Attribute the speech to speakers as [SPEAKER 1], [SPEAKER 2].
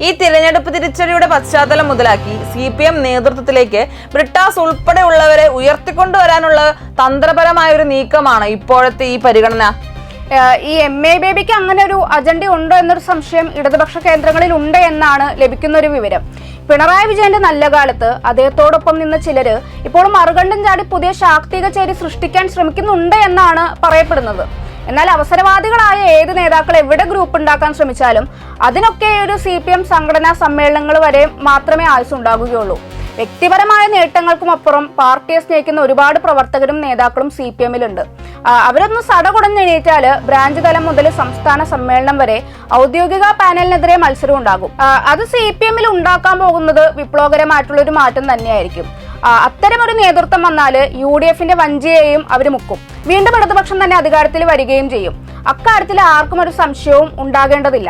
[SPEAKER 1] ഈ തിരഞ്ഞെടുപ്പ് തിരിച്ചടിയുടെ പശ്ചാത്തലം മുതലാക്കി CPM നേതൃത്വത്തിലേക്ക് ബ്രിട്ടാസ് ഉൾപ്പെടെയുള്ളവരെ ഉയർത്തിക്കൊണ്ടുവരാനുള്ള തന്ത്രപരമായ ഒരു നീക്കമാണ് ഇപ്പോഴത്തെ ഈ പരിഗണന.
[SPEAKER 2] ഈ MA ബേബിക്ക് അങ്ങനെ ഒരു അജണ്ട ഉണ്ടോ എന്നൊരു സംശയം ഇടതുപക്ഷ കേന്ദ്രങ്ങളിൽ ഉണ്ട് എന്നാണ് ലഭിക്കുന്ന ഒരു വിവരം. പിണറായി വിജയന്റെ നല്ല കാലത്ത് അദ്ദേഹത്തോടൊപ്പം നിന്ന ചിലര് ഇപ്പോൾ മറുകണ്ഠം ചാടി പുതിയ ശാക്തിക ചേരി സൃഷ്ടിക്കാൻ ശ്രമിക്കുന്നുണ്ട് എന്നാണ് പറയപ്പെടുന്നത്. എന്നാൽ അവസരവാദികളായ ഏത് നേതാക്കൾ എവിടെ ഗ്രൂപ്പ് ഉണ്ടാക്കാൻ ശ്രമിച്ചാലും അതിനൊക്കെ ഒരു CPM സംഘടനാ സമ്മേളനങ്ങൾ വരെ മാത്രമേ ആയുസ്സുണ്ടാകുകയുള്ളൂ. വ്യക്തിപരമായ നേട്ടങ്ങൾക്കും അപ്പുറം പാർട്ടിയെ സ്നേഹിക്കുന്ന ഒരുപാട് പ്രവർത്തകരും നേതാക്കളും CPMലുണ്ട്. അവരൊന്ന് സടകുടഞ്ഞെണീറ്റാല് ബ്രാഞ്ച് തലം മുതൽ സംസ്ഥാന സമ്മേളനം വരെ ഔദ്യോഗിക പാനലിനെതിരെ മത്സരം ഉണ്ടാകും. അത് CPMൽ ഉണ്ടാക്കാൻ പോകുന്നത് വിപ്ലവകരമായിട്ടുള്ള ഒരു മാറ്റം തന്നെയായിരിക്കും. അത്തരമൊരു നേതൃത്വം വന്നാല് UDFന്റെ വഞ്ചിയെയും അവർ മുക്കും. വീണ്ടും ഇടതുപക്ഷം തന്നെ അധികാരത്തിൽ വരികയും ചെയ്യും. അക്കാര്യത്തിൽ ആർക്കും ഒരു സംശയവും ഉണ്ടാകേണ്ടതില്ല.